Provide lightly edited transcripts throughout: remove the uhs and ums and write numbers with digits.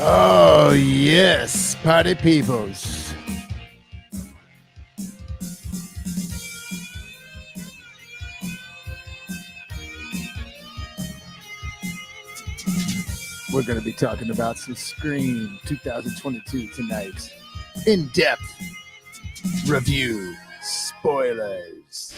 Oh, yes, party peoples. We're going to be talking about some Scream 2022 tonight. In-depth review. Spoilers.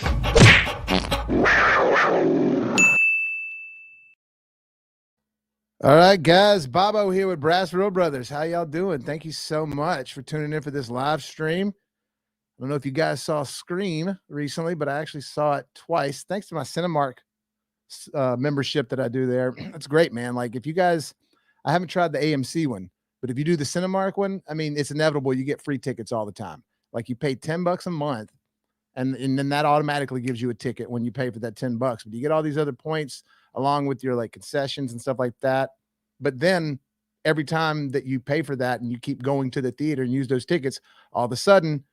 All right, guys. Bobo here with BrassReel Brothers. How y'all doing? Thank you so much for tuning in for this live stream. I don't know if you guys saw Scream recently, but I actually saw it twice. Thanks to my Cinemark membership that I do there. That's great, man. Like if you guys, I haven't tried the AMC one, but if you do the Cinemark one, I mean, it's inevitable. You get free tickets all the time. Like you pay $10 a month and then that automatically gives you a ticket when you pay for that $10, but you get all these other points along with your like concessions and stuff like that. But then every time that you pay for that and you keep going to the theater and use those tickets, all of a sudden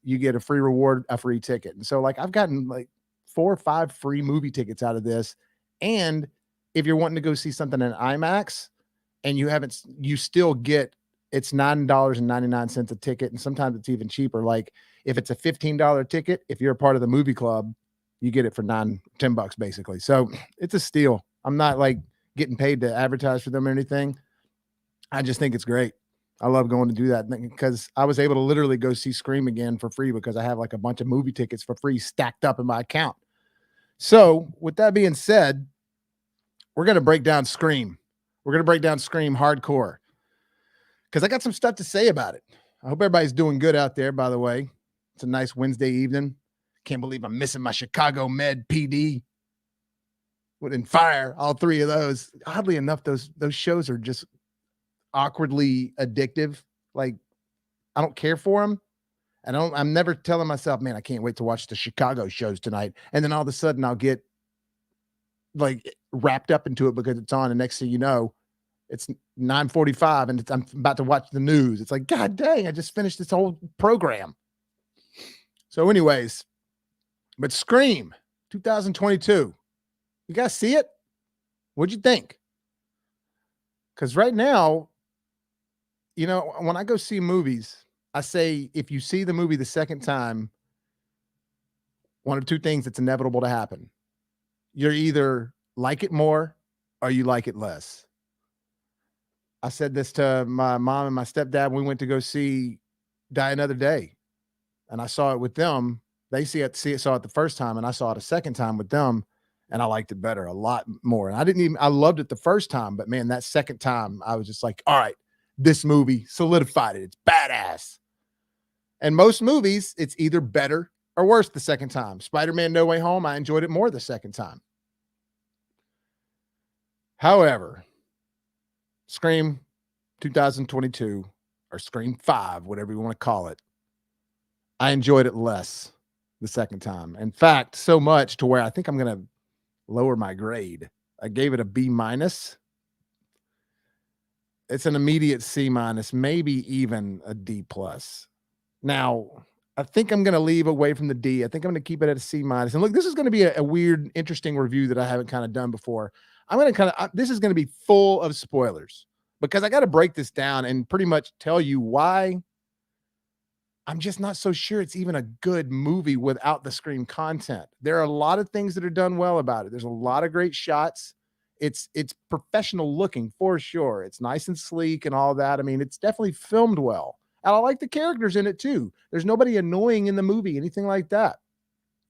you get a free reward, a free ticket. And so like I've gotten like 4 or 5 free movie tickets out of this. And if you're wanting to go see something in IMAX and you still get, it's $9.99 a ticket. And sometimes it's even cheaper. Like if it's a $15 ticket, if you're a part of the movie club, you get it for $10 basically. So it's a steal. I'm not like getting paid to advertise for them or anything. I just think it's great. I love going to do that because I was able to literally go see Scream again for free because I have like a bunch of movie tickets for free stacked up in my account. So with that being said, we're going to break down Scream. We're going to break down Scream hardcore because I got some stuff to say about it. I hope everybody's doing good out there, by the way. It's a nice Wednesday evening. Can't believe I'm missing my Chicago Med PD. Wouldn't fire all 3 of those. Oddly enough, those shows are just awkwardly addictive. Like I don't care for them. I'm never telling myself, man, I can't wait to watch the Chicago shows tonight. And then all of a sudden I'll get like wrapped up into it because it's on. And next thing you know, it's 9:45 and I'm about to watch the news. It's like, God dang, I just finished this whole program. So anyways, but Scream 2022, you guys see it? What'd you think? Because right now, you know, when I go see movies, I say if you see the movie the second time, one of 2 things that's inevitable to happen. You're either like it more or you like it less. I said this to my mom and my stepdad when we went to go see Die Another Day. And I saw it with them. They saw it the first time, and I saw it a second time with them, and I liked it better, a lot more. And I loved it the first time, but man, that second time, I was just like, all right, this movie solidified it. It's badass. And most movies, it's either better or worse the second time. Spider-Man No Way Home, I enjoyed it more the second time. However, Scream 2022 or Scream 5, whatever you want to call it, I enjoyed it less the second time. In fact, so much to where I think I'm going to lower my grade. I gave it a B-. It's an immediate C-, maybe even a D+. Now, I think I'm going to leave away from the D. I think I'm going to keep it at a C-. And look, this is going to be a weird, interesting review that I haven't kind of done before. I'm going to this is going to be full of spoilers because I got to break this down and pretty much tell you why I'm just not so sure it's even a good movie without the Scream content. There are a lot of things that are done well about it. There's a lot of great shots. It's professional looking for sure. It's nice and sleek and all that. I mean, it's definitely filmed well. And I like the characters in it too. There's nobody annoying in the movie, anything like that.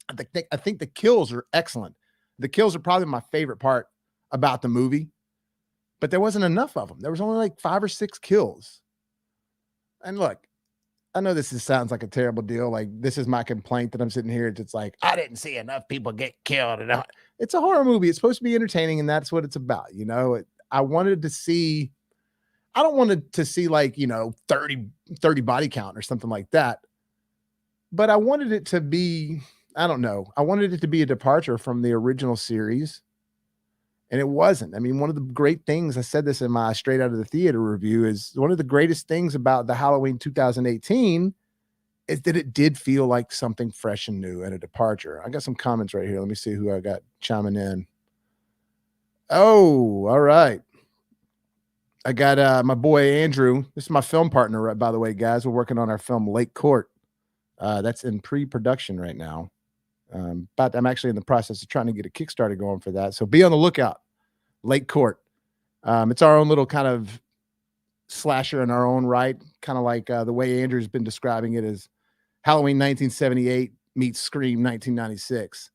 I think the kills are excellent. The kills are probably my favorite part about the movie, but there wasn't enough of them. There was only like 5 or 6 kills. And look, I know sounds like a terrible deal. Like this is my complaint that I'm sitting here. It's like, I didn't see enough people get killed. And it's a horror movie. It's supposed to be entertaining. And that's what it's about. You know, I don't want to see like, 30 body count or something like that. But I wanted it to be, I don't know. I wanted it to be a departure from the original series. And it wasn't. I mean, one of the great things, I said this in my Straight Out of the Theater review, is one of the greatest things about the Halloween 2018 is that it did feel like something fresh and new and a departure. I got some comments right here. Let me see who I got chiming in. Oh, all right. I got my boy Andrew. This is my film partner, by the way, guys. We're working on our film Lake Court. That's in pre-production right now. But I'm actually in the process of trying to get a Kickstarter going for that. So be on the lookout. Lake Court. It's our own little kind of slasher in our own right, kind of like the way Andrew's been describing it as Halloween 1978 meets Scream 1996.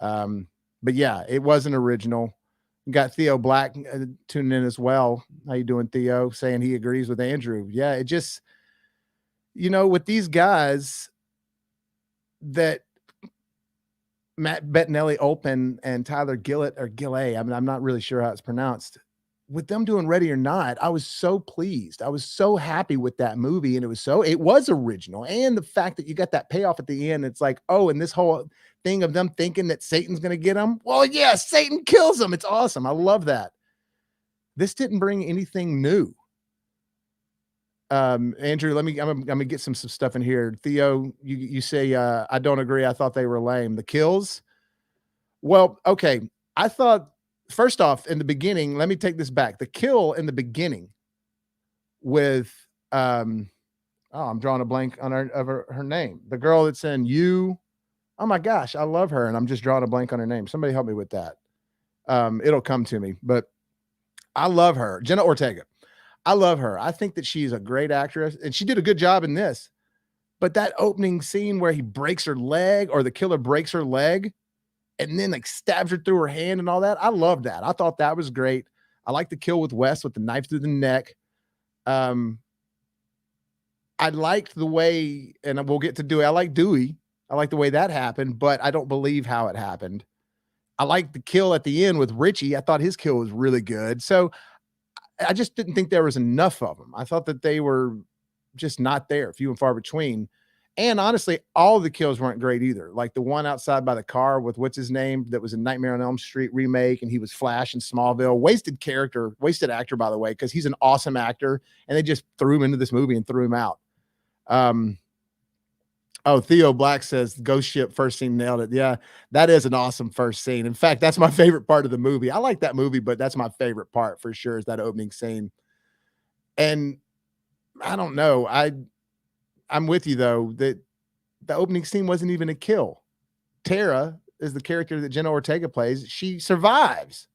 But yeah, it was an original. We got Theo Black tuning in as well. How you doing, Theo? Saying he agrees with Andrew. Yeah, it just, with these guys that Matt Bettinelli Open and Tyler Gillett or Gillet, I mean, I'm not really sure how it's pronounced. With them doing Ready or Not, I was so pleased. I was so happy with that movie, and it was original. And the fact that you got that payoff at the end, it's like, oh, and this whole thing of them thinking that Satan's going to get them. Well, yeah, Satan kills them. It's awesome. I love that. This didn't bring anything new. Andrew, I'm gonna get some stuff in here. Theo, you say I don't agree. I thought they were lame. The kills. Well, okay. I thought first off, in the beginning, let me take this back. The kill in the beginning with I'm drawing a blank on her name. The girl that's in You. Oh my gosh, I love her, and I'm just drawing a blank on her name. Somebody help me with that. It'll come to me, but I love her. Jenna Ortega. I love her. I think that she's a great actress, and she did a good job in this. But that opening scene where he breaks her leg, or the killer breaks her leg, and then like stabs her through her hand and all that, I love that. I thought that was great. I like the kill with Wes with the knife through the neck. I liked the way, and we'll get to Dewey. I like Dewey. I like the way that happened, but I don't believe how it happened. I like the kill at the end with Richie. I thought his kill was really good. So I just didn't think there was enough of them. I thought that they were just not there, few and far between. And honestly, all of the kills weren't great either. Like the one outside by the car with what's his name that was a Nightmare on Elm Street remake, and he was Flash in Smallville. Wasted character, wasted actor, by the way, because he's an awesome actor, and they just threw him into this movie and threw him out. Theo Black says Ghost Ship first scene nailed it. Yeah, that is an awesome first scene. In fact, that's my favorite part of the movie. I like that movie, but that's my favorite part for sure is that opening scene. And I don't know. I'm with you though that the opening scene wasn't even a kill. Tara is the character that Jenna Ortega plays. She survives.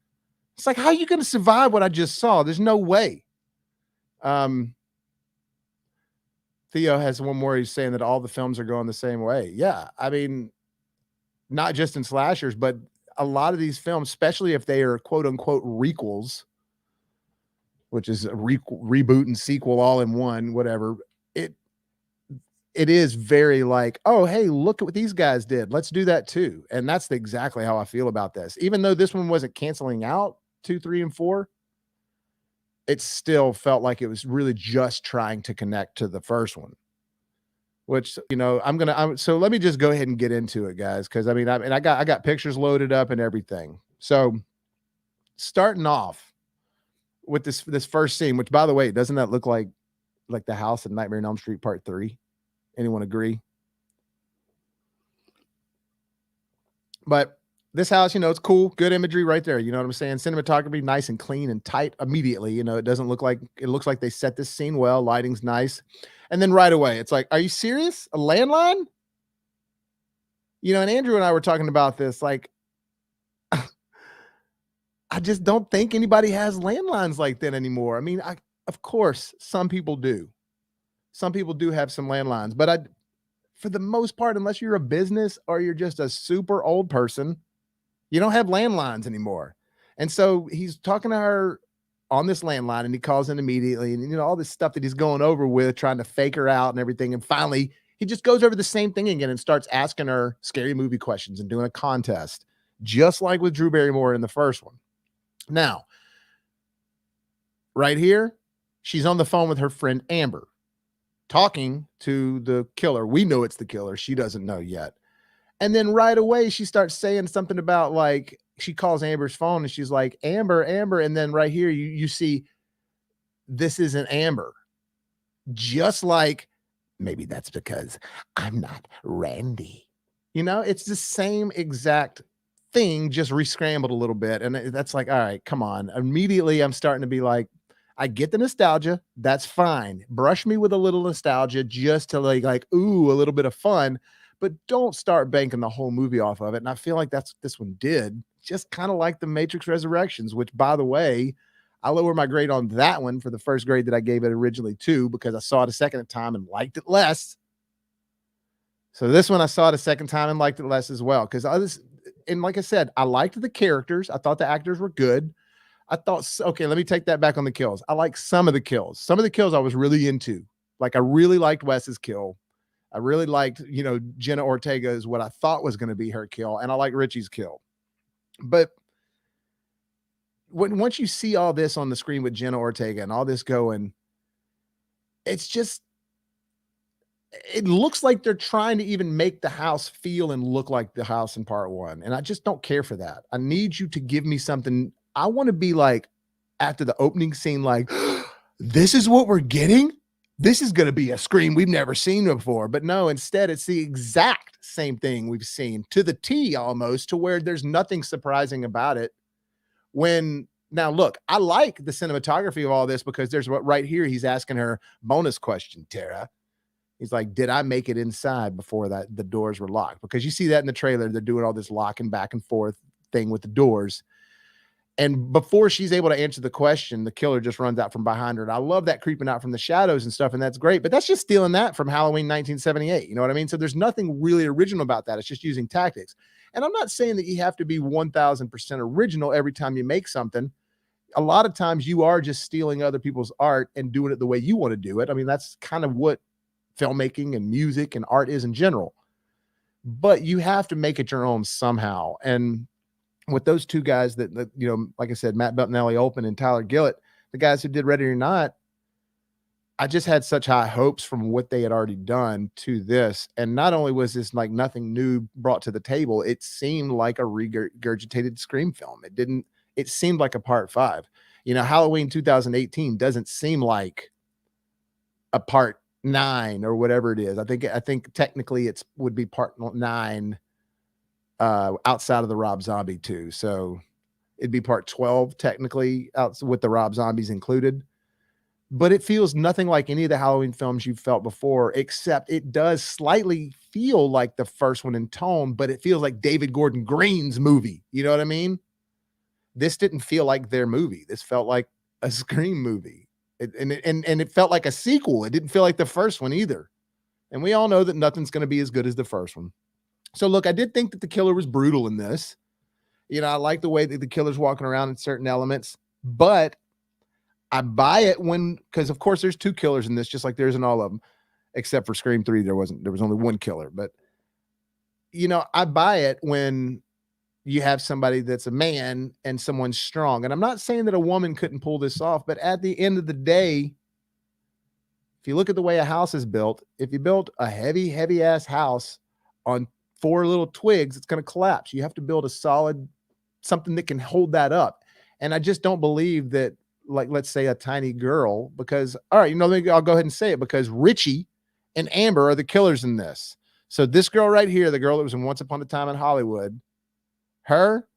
It's like, how are you going to survive what I just saw? There's no way. Theo has one more. He's saying that all the films are going the same way. Yeah. I mean, not just in slashers, but a lot of these films, especially if they are quote unquote requels, which is a reboot and sequel all in one, whatever. It is very like, oh, hey, look at what these guys did. Let's do that too. And that's exactly how I feel about this. Even though this one wasn't canceling out 2, 3, and 4, it still felt like it was really just trying to connect to the first one. Which, so let me just go ahead and get into it, guys. Cause I got pictures loaded up and everything. So starting off with this first scene, which by the way, doesn't that look like the house in Nightmare on Elm Street Part 3? Anyone agree? But this house, it's cool, good imagery right there. You know what I'm saying? Cinematography, nice and clean and tight immediately. It looks like they set this scene well. Lighting's nice. And then right away, it's like, are you serious? A landline? And Andrew and I were talking about this. Like, I just don't think anybody has landlines like that anymore. I mean, of course, some people do. Some people do have some landlines, but for the most part, unless you're a business or you're just a super old person, you don't have landlines anymore. And so he's talking to her on this landline, and he calls in immediately, and all this stuff that he's going over with, trying to fake her out and everything. And finally, he just goes over the same thing again and starts asking her scary movie questions and doing a contest, just like with Drew Barrymore in the first one. Now, right here, she's on the phone with her friend Amber, talking to the killer. We know it's the killer. She doesn't know yet. And then right away, she starts saying something about, like, she calls Amber's phone and she's like, Amber. And then right here, you see, this isn't Amber. Just like, maybe that's because I'm not Randy. It's the same exact thing, just re-scrambled a little bit. And that's like, all right, come on. Immediately, I'm starting to be like, I get the nostalgia. That's fine. Brush me with a little nostalgia just to ooh, a little bit of fun, but don't start banking the whole movie off of it. And I feel like that's what this one did. Just kind of like the Matrix Resurrections, which, by the way, I lower my grade on that one for the first grade that I gave it originally too, because I saw it a second time and liked it less. So this one I saw it a second time and liked it less as well. Because others, and like I said, I liked the characters. I thought the actors were good. I thought, okay, let me take that back on the kills. I like some of the kills. Some of the kills I was really into. Like I really liked Wes's kill. I really liked, Jenna Ortega is what I thought was going to be her kill. And I like Richie's kill. But once you see all this on the screen with Jenna Ortega and all this going, it's just, it looks like they're trying to even make the house feel and look like the house in part one. And I just don't care for that. I need you to give me something. I want to be like, after the opening scene, like, this is what we're getting. This is going to be a Scream we've never seen before. But no, instead, it's the exact same thing we've seen to the T almost, to where there's nothing surprising about it. Now look, I like the cinematography of all this, because there's what right here, he's asking her bonus question, Tara. He's like, did I make it inside before that the doors were locked? Because you see that in the trailer, they're doing all this locking back and forth thing with the doors. And before she's able to answer the question, the killer just runs out from behind her. And I love that creeping out from the shadows and stuff. And that's great. But that's just stealing that from Halloween 1978. You know what I mean? So there's nothing really original about that. It's just using tactics. And I'm not saying that you have to be 1000% original every time you make something. A lot of times you are just stealing other people's art and doing it the way you want to do it. I mean, that's kind of what filmmaking and music and art is in general. But you have to make it your own somehow. And with those two guys that like I said, Matt Bettinelli Olpin and Tyler Gillett, the guys who did Ready or Not, I just had such high hopes from what they had already done to this. And not only was this like nothing new brought to the table, it seemed like a regurgitated Scream film. It seemed like a part 5. Halloween 2018 doesn't seem like a part 9 or whatever it is. I think technically it would be part 9 outside of the Rob Zombie 2. So it'd be part 12 technically, out with the Rob Zombies included. But it feels nothing like any of the Halloween films you've felt before, except it does slightly feel like the first one in tone, but it feels like David Gordon Green's movie. You know what I mean? This didn't feel like their movie. This felt like a Scream movie. And it felt like a sequel. It didn't feel like the first one either. And we all know that nothing's going to be as good as the first one. So look, I did think that the killer was brutal in this. I like the way that the killer's walking around in certain elements, but I buy it because of course there's 2 killers in this, just like there's in all of them, except for Scream 3. There was only 1 killer, but I buy it when you have somebody that's a man and someone's strong. And I'm not saying that a woman couldn't pull this off, but at the end of the day, if you look at the way a house is built, if you build a heavy ass house on 4 little twigs, it's going to collapse. You have to build a solid something that can hold that up. And I just don't believe that, like, let's say a tiny girl, because, all right, I'll go ahead and say it, because Richie and Amber are the killers in this. So this girl right here, the girl that was in Once Upon a Time in Hollywood, her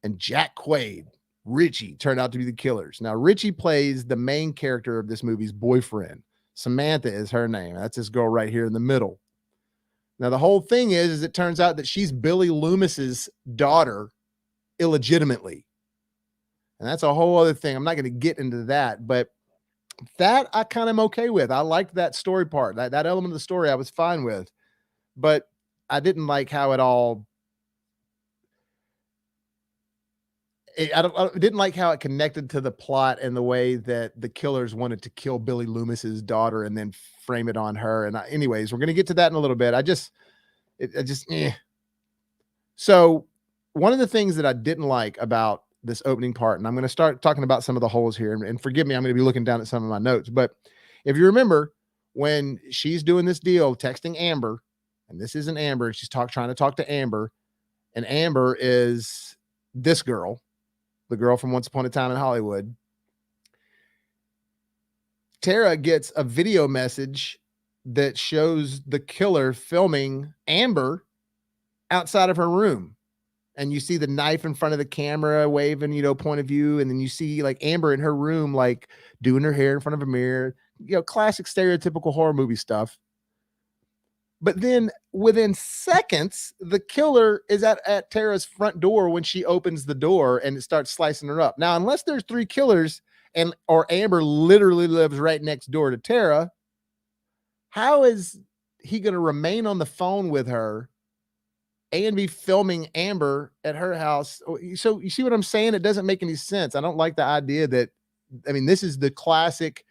and Jack Quaid, Richie, turned out to be the killers. Now, Richie plays the main character of this movie's boyfriend. Samantha is her name. That's this girl right here in the middle. Now, the whole thing is it turns out that she's Billy Loomis's daughter illegitimately. And that's a whole other thing. I'm not going to get into that, but that I kind of am okay with. I liked that story part. That element of the story I was fine with, but I didn't like how it all, I didn't like how it connected to the plot and the way that the killers wanted to kill Billy Loomis's daughter and then frame it on her. And anyways, we're going to get to that in a little bit. So one of the things that I didn't like about this opening part, and I'm going to start talking about some of the holes here, and forgive me, I'm going to be looking down at some of my notes, but if you remember when she's doing this deal, texting Amber, and this isn't Amber, she's trying to talk to Amber, and Amber is this girl, the girl from Once Upon a Time in Hollywood. Tara gets a video message that shows the killer filming Amber outside of her room. and you see the knife in front of the camera waving, point of view. And then you see like Amber in her room, like doing her hair in front of a mirror, classic stereotypical horror movie stuff. But then within seconds, the killer is at Tara's front door when she opens the door and it starts slicing her up. Now, unless there's 3 killers or Amber literally lives right next door to Tara, how is he going to remain on the phone with her and be filming Amber at her house? So you see what I'm saying? It doesn't make any sense. I don't like the idea that, this is the classic,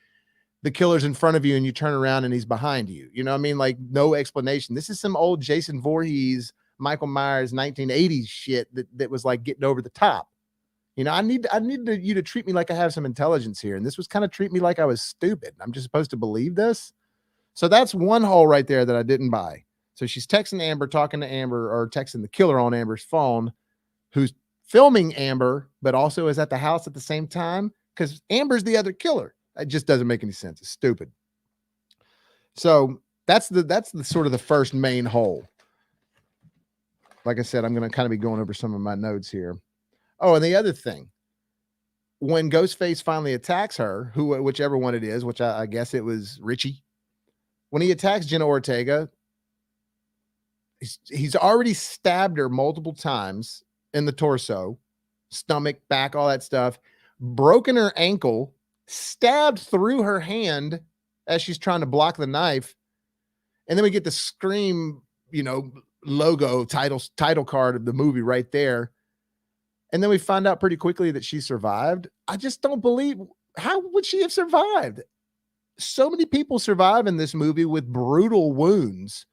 the killer's in front of you and you turn around and he's behind you. You know what I mean? Like no explanation. This is some old Jason Voorhees, Michael Myers, 1980s shit that was like getting over the top. I need you to treat me like I have some intelligence here. And this was kind of treat me like I was stupid. I'm just supposed to believe this. So that's one hole right there that I didn't buy. So she's texting Amber, talking to Amber, or texting the killer on Amber's phone, who's filming Amber, but also is at the house at the same time because Amber's the other killer. It just doesn't make any sense. It's stupid. So that's the sort of the first main hole. Like I said, I'm going to kind of be going over some of my notes here. Oh, and the other thing, when Ghostface finally attacks her, whichever one it is, which I guess it was Richie, when he attacks Jenna Ortega, he's already stabbed her multiple times in the torso, stomach, back, all that stuff, broken her ankle, stabbed through her hand as she's trying to block the knife. And then we get the Scream, logo title card of the movie right there. And then we find out pretty quickly that she survived. I just don't believe, how would she have survived? So many people survive in this movie with brutal wounds.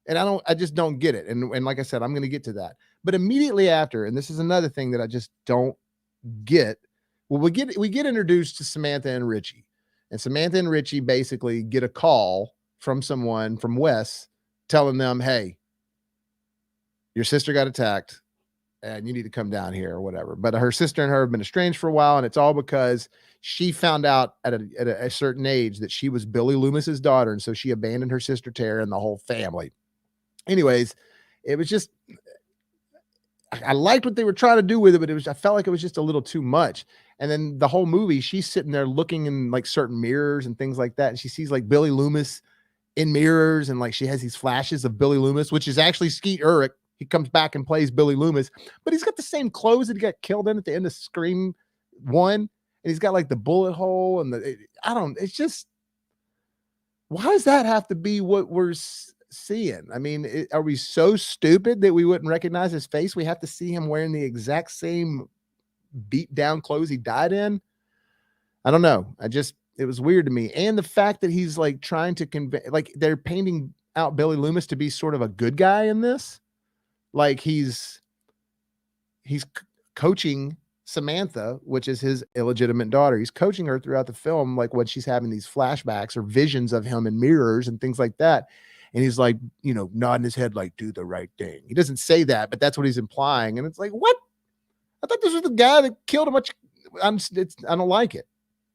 And I just don't get it. And like I said, I'm going to get to that. But immediately after, and this is another thing that I just don't get. Well, we get introduced to Samantha and Richie. And Samantha and Richie basically get a call from someone, from Wes, telling them, hey, your sister got attacked and you need to come down here or whatever. But her sister and her have been estranged for a while. And it's all because she found out at a certain age that she was Billy Loomis's daughter. And so she abandoned her sister Tara and the whole family. Anyways, it was just, I liked what they were trying to do with it, but I felt like it was just a little too much. And then the whole movie, she's sitting there looking in like certain mirrors and things like that. And she sees like Billy Loomis in mirrors. And like, she has these flashes of Billy Loomis, which is actually Skeet Ulrich. He comes back and plays Billy Loomis, but he's got the same clothes that he got killed in at the end of Scream 1. And he's got like the bullet hole and it's just, why does that have to be what we're seeing? Are we so stupid that we wouldn't recognize his face? We have to see him wearing the exact same beat down clothes he died in. I don't know. It was weird to me. And the fact that he's like trying to convey, like they're painting out Billy Loomis to be sort of a good guy in this. Like he's coaching Samantha, which is his illegitimate daughter. He's coaching her throughout the film, like when she's having these flashbacks or visions of him in mirrors and things like that. And he's like, nodding his head, like, do the right thing. He doesn't say that, but that's what he's implying. And it's like, what? I thought this was the guy that killed a bunch. I don't like it.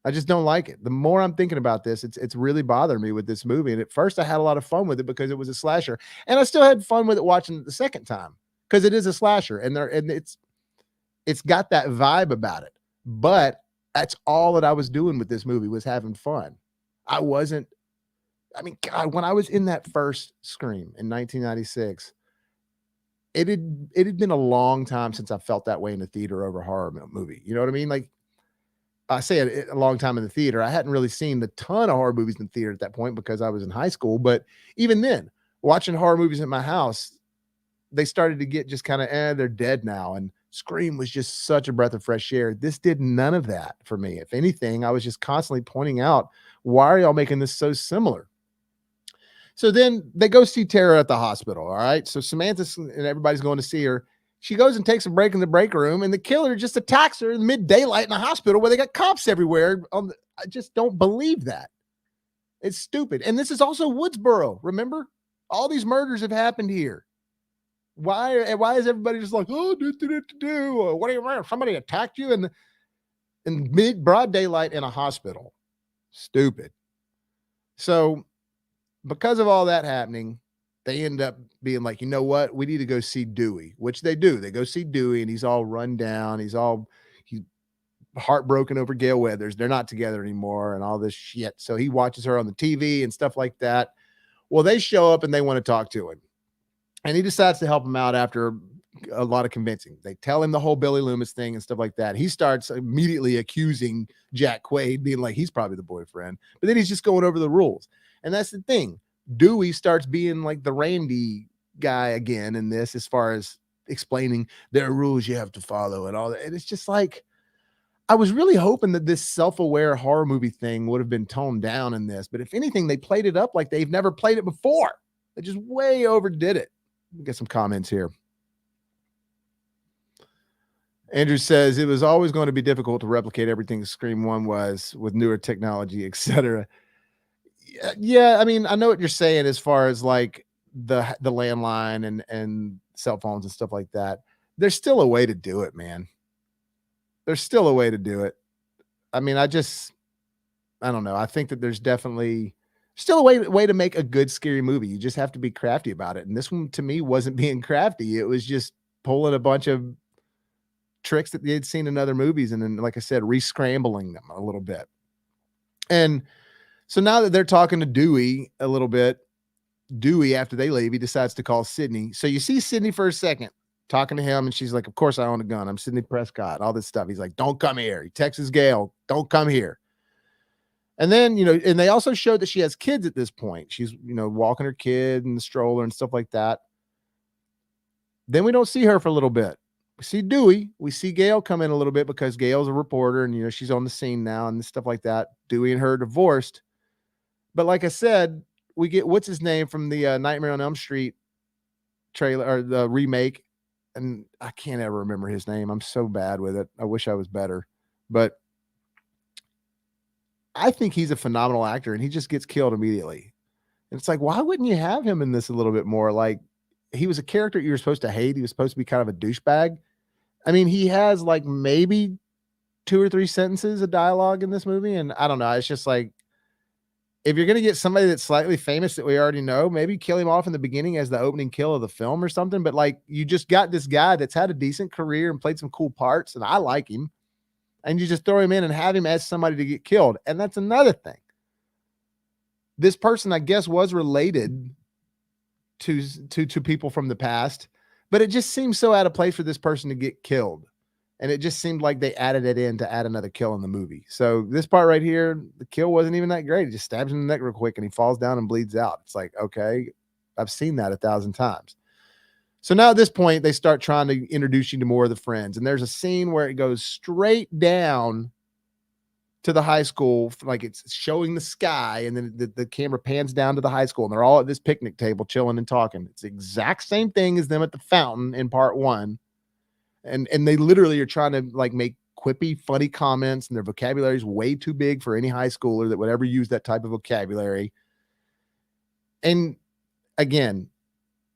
I just don't like it. The more I'm thinking about this, it's really bothering me with this movie. And at first I had a lot of fun with it because it was a slasher, and I still had fun with it watching it the second time because it is a slasher and it's got that vibe about it. But that's all that I was doing with this movie, was having fun. God, when I was in that first Scream in 1996, it had been a long time since I felt that way in the theater over a horror movie. You know what I mean? Like, I say it a long time in the theater. I hadn't really seen the ton of horror movies in the theater at that point because I was in high school. But even then, watching horror movies at my house, they started to get just kind of, they're dead now. And Scream was just such a breath of fresh air. This did none of that for me. If anything, I was just constantly pointing out, why are y'all making this so similar? So then they go see Tara at the hospital. All right. So Samantha and everybody's going to see her. She goes and takes a break in the break room, and the killer just attacks her in mid daylight in the hospital where they got cops everywhere. I just don't believe that. It's stupid. And this is also Woodsboro. Remember, all these murders have happened here. Why is everybody just like, oh, do? What do you mean? Somebody attacked you in mid broad daylight in a hospital? Stupid. So because of all that happening, they end up being like, you know what? We need to go see Dewey, which they do. They go see Dewey, and he's all run down. He's heartbroken over Gail Weathers. They're not together anymore and all this shit. So he watches her on the TV and stuff like that. Well, they show up and they want to talk to him. And he decides to help him out after a lot of convincing. They tell him the whole Billy Loomis thing and stuff like that. He starts immediately accusing Jack Quaid, being like, he's probably the boyfriend. But then he's just going over the rules. And that's the thing. Dewey starts being like the Randy guy again in this, as far as explaining there are rules you have to follow and all that. And it's just like, I was really hoping that this self-aware horror movie thing would have been toned down in this. But if anything, they played it up like they've never played it before. They just way overdid it. We'll get some comments here. Andrew says it was always going to be difficult to replicate everything Scream 1 was with newer technology, etc. Yeah, I mean, I know what you're saying as far as like the landline and cell phones and stuff like that. There's still a way to do it, man. There's still a way to do it. I mean, I don't know. I think that there's definitely still a way to make a good scary movie. You just have to be crafty about it. And this one to me wasn't being crafty. It was just pulling a bunch of tricks that they had seen in other movies, and then, like I said, re-scrambling them a little bit. And so now that they're talking to Dewey a little bit, Dewey, after they leave, he decides to call Sydney. So you see Sydney for a second talking to him, and she's like, of course I own a gun. I'm Sidney Prescott, all this stuff. He's like, don't come here. He texts Gail, don't come here. And then, and they also showed that she has kids at this point. She's, walking her kid in the stroller and stuff like that. Then we don't see her for a little bit. We see Dewey. We see Gail come in a little bit because Gail's a reporter and, she's on the scene now and stuff like that. Dewey and her divorced. But like I said, we get, what's his name from the Nightmare on Elm Street trailer or the remake. And I can't ever remember his name. I'm so bad with it. I wish I was better. But I think he's a phenomenal actor, and he just gets killed immediately. And it's like, why wouldn't you have him in this a little bit more? Like, he was a character you were supposed to hate. He was supposed to be kind of a douchebag. I mean, he has like maybe 2 or 3 sentences of dialogue in this movie. And I don't know. It's just like, if you're going to get somebody that's slightly famous that we already know, maybe kill him off in the beginning as the opening kill of the film or something. But like, you just got this guy that's had a decent career and played some cool parts, and I like him. And you just throw him in and have him as somebody to get killed. And that's another thing. This person, I guess, was related to people from the past, but it just seems so out of place for this person to get killed. And it just seemed like they added it in to add another kill in the movie. So this part right here, the kill wasn't even that great. He just stabs him in the neck real quick and he falls down and bleeds out. It's like, okay, I've seen that 1,000 times. So now at this point, they start trying to introduce you to more of the friends. And there's a scene where it goes straight down to the high school, like it's showing the sky, and then the camera pans down to the high school, and they're all at this picnic table chilling and talking. It's the exact same thing as them at the fountain in part 1. And they literally are trying to like make quippy, funny comments, and their vocabulary is way too big for any high schooler that would ever use that type of vocabulary. And again,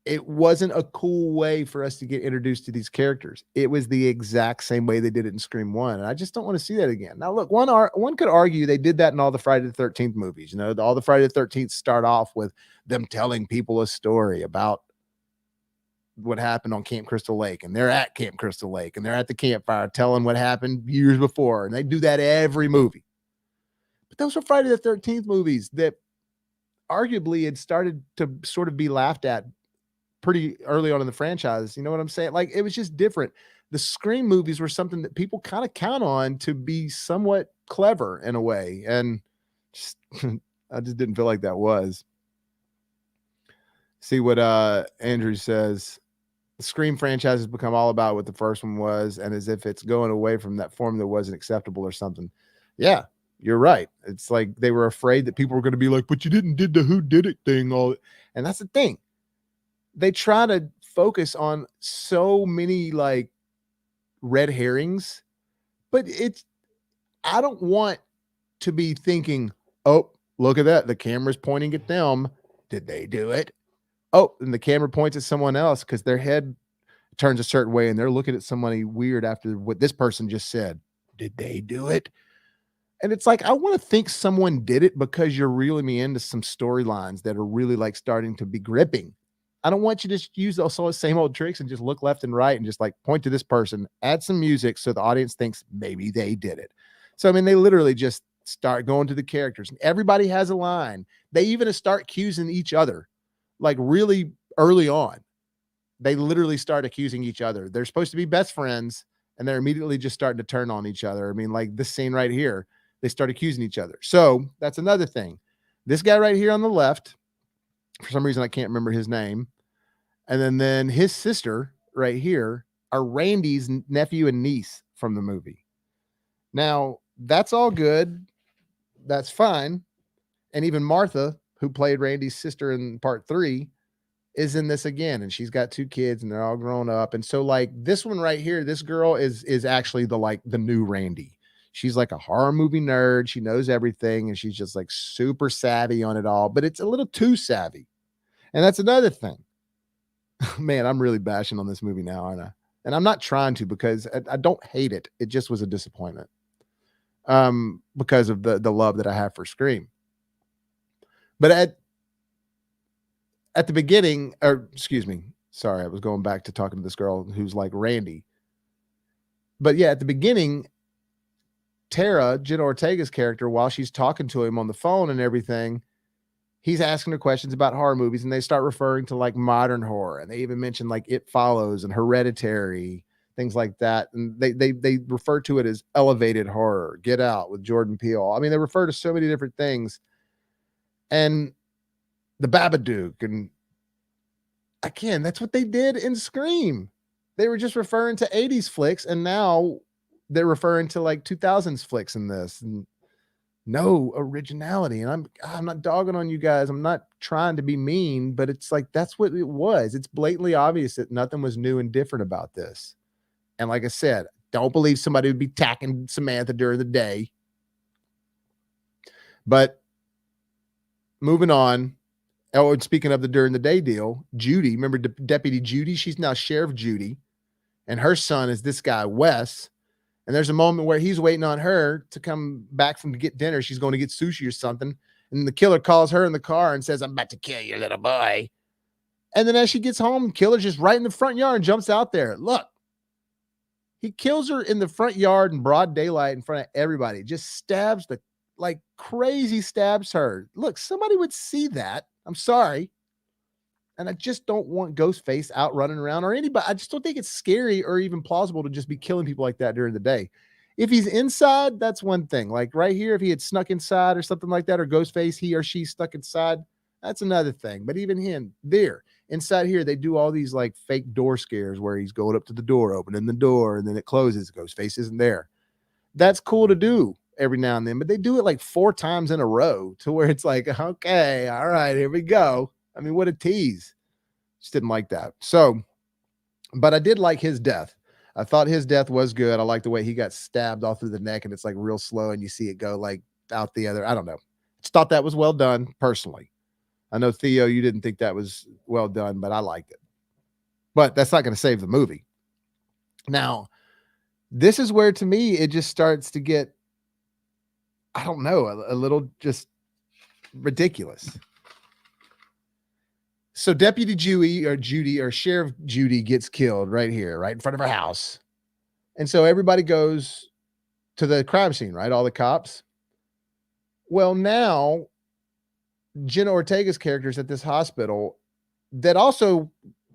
it wasn't a cool way for us to get introduced to these characters. It was the exact same way they did it in Scream 1. And I just don't want to see that again. Now, look, one could argue they did that in all the Friday the 13th movies. All the Friday the 13th start off with them telling people a story about what happened on Camp Crystal Lake. And they're at Camp Crystal Lake, and they're at the campfire telling what happened years before. And they do that every movie. But those were Friday the 13th movies that arguably had started to sort of be laughed at pretty early on in the franchise. You know what I'm saying? Like, it was just different. The Scream movies were something that people kind of count on to be somewhat clever in a way. And just, I just didn't feel like that was. See what Andrew says. The Scream franchise has become all about what the first one was, and as if it's going away from that form that wasn't acceptable or something. Yeah, you're right. It's like they were afraid that people were going to be like, but you didn't did the who did it thing. And that's the thing. They try to focus on so many like red herrings, but I don't want to be thinking, oh, look at that. The camera's pointing at them. Did they do it? Oh, and the camera points at someone else because their head turns a certain way and they're looking at somebody weird after what this person just said. Did they do it? And it's like, I want to think someone did it because you're reeling me into some storylines that are really like starting to be gripping. I don't want you to just use those same old tricks and just look left and right and just like point to this person, add some music so the audience thinks maybe they did it. So, I mean, they literally just start going to the characters. Everybody has a line. They even start accusing each other, like really early on. They literally start accusing each other. They're supposed to be best friends, and they're immediately just starting to turn on each other. I mean, like this scene right here, they start accusing each other. So that's another thing. This guy right here on the left, for some reason, I can't remember his name. And then his sister right here are Randy's nephew and niece from the movie. Now, that's all good. That's fine. And even Martha, who played Randy's sister in part 3, is in this again, and she's got 2 kids and they're all grown up. And so like this one right here, this girl is actually the new Randy. She's like a horror movie nerd. She knows everything and she's just like super savvy on it all, but it's a little too savvy. And that's another thing. Man, I'm really bashing on this movie now, aren't I? And I'm not trying to, because I don't hate it. It just was a disappointment. Because of the love that I have for Scream. But at the beginning, or excuse me, sorry, I was going back to talking to this girl who's like Randy. But yeah, at the beginning, Tara, Jenna Ortega's character, while she's talking to him on the phone and everything, he's asking her questions about horror movies, and they start referring to like modern horror, and they even mention like It Follows and Hereditary, things like that. And they refer to it as elevated horror, Get Out with Jordan Peele. I mean, they refer to so many different things. And the Babadook, and again, that's what they did in Scream. They were just referring to 80s flicks, and now they're referring to like 2000s flicks in this. And no originality. And I'm not dogging on you guys. I'm not trying to be mean, but it's like that's what it was. It's blatantly obvious that nothing was new and different about this. And like I said, don't believe somebody would be tacking Samantha during the day. But moving on. Oh, and speaking of the during the day deal, Judy, remember Deputy Judy? She's now Sheriff Judy, and her son is this guy, Wes. And there's a moment where he's waiting on her to come back from to get dinner. She's going to get sushi or something. And the killer calls her in the car and says, "I'm about to kill your little boy." And then as she gets home, killer's just right in the front yard and jumps out there. Look, he kills her in the front yard in broad daylight in front of everybody. Just stabs like crazy, stabs her. Look, somebody would see that. I'm sorry. And I just don't want Ghostface out running around or anybody. I just don't think it's scary or even plausible to just be killing people like that during the day. If he's inside, that's one thing. Like right here, if he had snuck inside or something like that, or Ghostface, he or she stuck inside, that's another thing. But even him there, inside here, they do all these like fake door scares where he's going up to the door, opening the door, and then it closes. Ghostface isn't there. That's cool to do every now and then, but they do it like 4 times in a row to where it's like, okay, all right, here we go. I mean, what a tease. Just didn't like that. So, but I did like his death. I thought his death was good. I like the way he got stabbed all through the neck, and it's like real slow, and you see it go like out the other. I don't know. Just thought that was well done personally. I know, Theo, you didn't think that was well done, but I liked it. But that's not going to save the movie. Now, this is where, to me, it just starts to get, I don't know, a little just ridiculous. So Deputy Judy or Sheriff Judy gets killed right here, right in front of her house. And so everybody goes to the crime scene, right? All the cops. Well, now Jenna Ortega's character is at this hospital that also,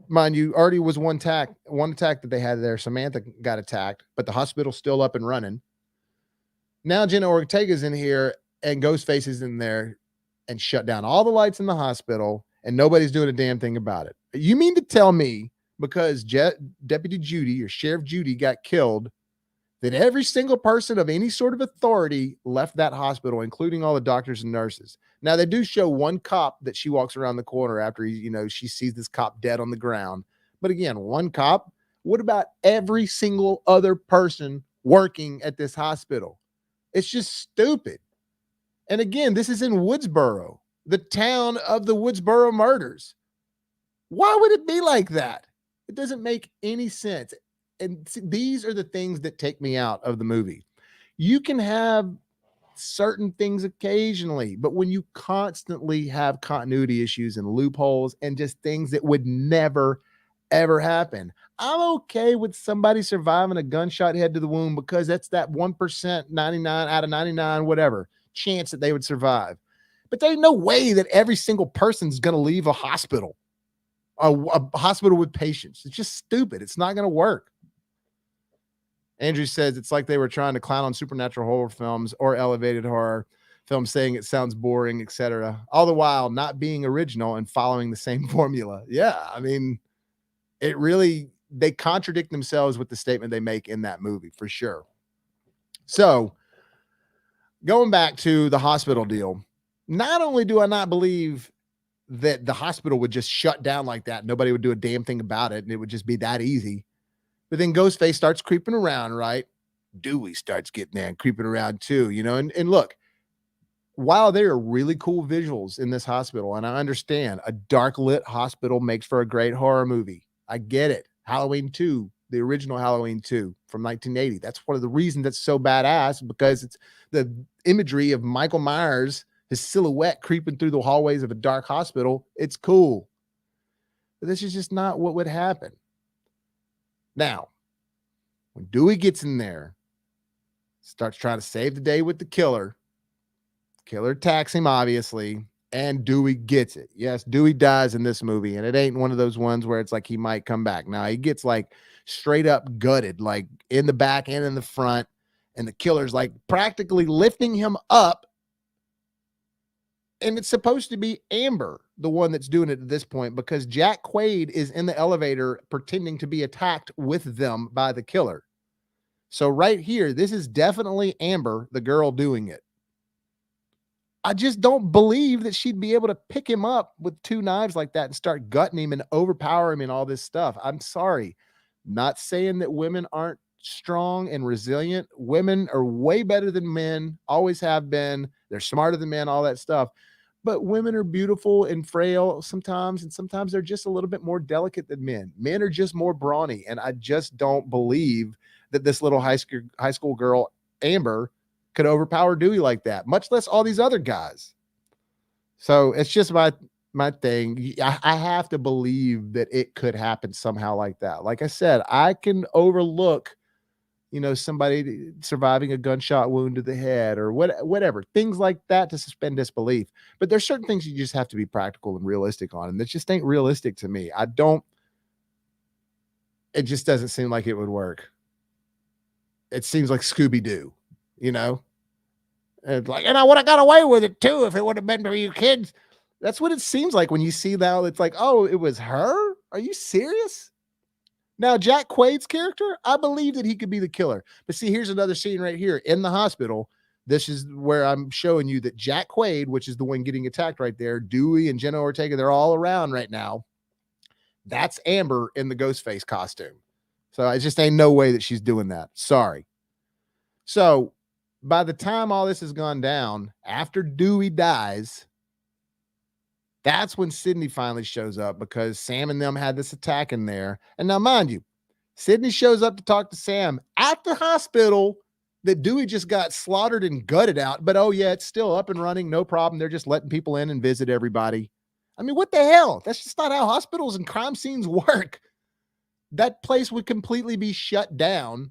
mind you, already was one attack that they had there. Samantha got attacked, but the hospital's still up and running. Now Jenna Ortega's in here and Ghostface is in there and shut down all the lights in the hospital, and nobody's doing a damn thing about it. You mean to tell me because Deputy Judy or Sheriff Judy got killed that every single person of any sort of authority left that hospital, including all the doctors and nurses? Now, they do show one cop that she walks around the corner after she sees this cop dead on the ground. But again, one cop. What about every single other person working at this hospital? It's just stupid. And again, this is in Woodsboro, the town of the Woodsboro murders. Why would it be like that? It doesn't make any sense. And these are the things that take me out of the movie. You can have certain things occasionally. But when you constantly have continuity issues and loopholes and just things that would never, ever happen, I'm okay with somebody surviving a gunshot head to the wound because that's that 1%, 99 out of 99, whatever chance that they would survive. But there's no way that every single person's going to leave a hospital, a hospital with patients. It's just stupid. It's not going to work. Andrew says it's like they were trying to clown on supernatural horror films or elevated horror films, saying it sounds boring, etc. All the while not being original and following the same formula. Yeah, I mean, they contradict themselves with the statement they make in that movie for sure. So going back to the hospital deal, not only do I not believe that the hospital would just shut down like that, nobody would do a damn thing about it, and it would just be that easy. But then Ghostface starts creeping around, right? Dewey starts getting there and creeping around too, and look, while there are really cool visuals in this hospital, and I understand a dark lit hospital makes for a great horror movie. I get it. Halloween 2, the original Halloween 2 from 1980. That's one of the reasons that's so badass, because it's the imagery of Michael Myers, his silhouette creeping through the hallways of a dark hospital. It's cool. But this is just not what would happen. Now, when Dewey gets in there, starts trying to save the day with the killer attacks him, obviously, and Dewey gets it. Yes, Dewey dies in this movie, and it ain't one of those ones where it's like he might come back. Now, he gets like straight up gutted, like in the back and in the front, and the killer's like practically lifting him up, and it's supposed to be Amber, the one that's doing it at this point, because Jack Quaid is in the elevator pretending to be attacked with them by the killer. So right here, this is definitely Amber, the girl, doing it. I just don't believe that she'd be able to pick him up with 2 knives like that and start gutting him and overpower him and all this stuff. I'm sorry. Not saying that women aren't strong and resilient. Women are way better than men, always have been. They're smarter than men, all that stuff. But women are beautiful and frail sometimes, and sometimes they're just a little bit more delicate than men. Men are just more brawny, and I just don't believe that this little high school girl, Amber, could overpower Dewey like that, much less all these other guys. So it's just my thing. I have to believe that it could happen somehow like that. Like I said, I can overlook, somebody surviving a gunshot wound to the head or whatever, things like that to suspend disbelief. But there's certain things you just have to be practical and realistic on, and that just ain't realistic to me. It just doesn't seem like it would work. It seems like Scooby-Doo, And like, and I would have got away with it too if it would have been for you kids. That's what it seems like when you see now. It's like, oh, it was her? Are you serious? Now, Jack Quaid's character, I believe that he could be the killer. But see, here's another scene right here in the hospital. This is where I'm showing you that Jack Quaid, which is the one getting attacked right there, Dewey and Jenna Ortega, they're all around right now. That's Amber in the Ghostface costume. So I just ain't no way that she's doing that. Sorry. So by the time all this has gone down, after Dewey dies, that's when Sydney finally shows up, because Sam and them had this attack in there. And now, mind you, Sydney shows up to talk to Sam at the hospital that Dewey just got slaughtered and gutted out. But, oh, yeah, it's still up and running. No problem. They're just letting people in and visit everybody. I mean, what the hell? That's just not how hospitals and crime scenes work. That place would completely be shut down,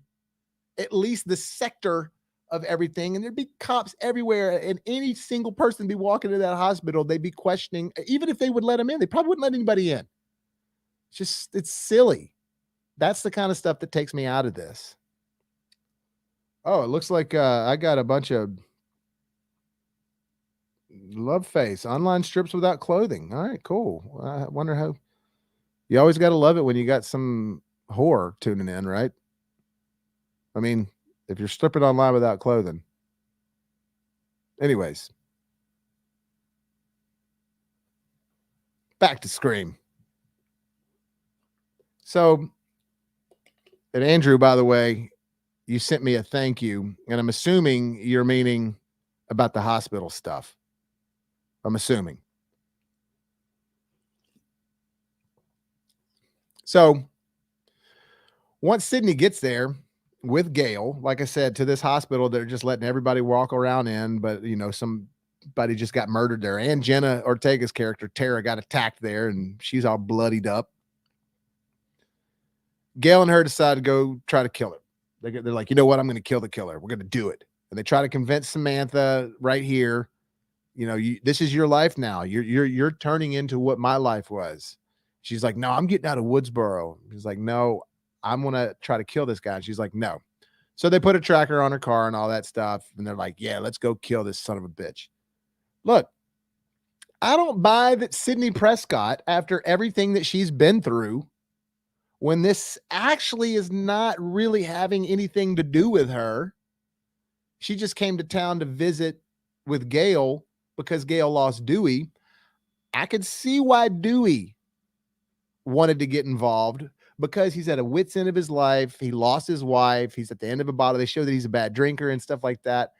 at least the sector of everything, and there'd be cops everywhere, and any single person be walking to that hospital, they'd be questioning. Even if they would let them in, they probably wouldn't let anybody in. It's silly. That's the kind of stuff that takes me out of this. Oh, it looks like I got a bunch of love face online strips without clothing. All right, cool. I wonder how. You always got to love it when you got some horror tuning in, right? I mean, if you're stripping online without clothing. Anyways, back to Scream. So, and Andrew, by the way, you sent me a thank you, and I'm assuming you're meaning about the hospital stuff. I'm assuming. So, once Sydney gets there, with Gail, like I said, to this hospital. They're just letting everybody walk around in, but somebody just got murdered there. And Jenna Ortega's character, Tara, got attacked there, and she's all bloodied up. Gail and her decide to go try to kill her. They're like, you know what? I'm going to kill the killer. We're going to do it. And they try to convince Samantha right here, this is your life now. You're turning into what my life was. She's like, no, I'm getting out of Woodsboro. He's like, no, I'm going to try to kill this guy. And she's like, no. So they put a tracker on her car and all that stuff. And they're like, yeah, let's go kill this son of a bitch. Look, I don't buy that Sidney Prescott, after everything that she's been through, when this actually is not really having anything to do with her. She just came to town to visit with Gail because Gail lost Dewey. I could see why Dewey wanted to get involved, because he's at a wit's end of his life. He lost his wife. He's at the end of a bottle. They show that he's a bad drinker and stuff like that.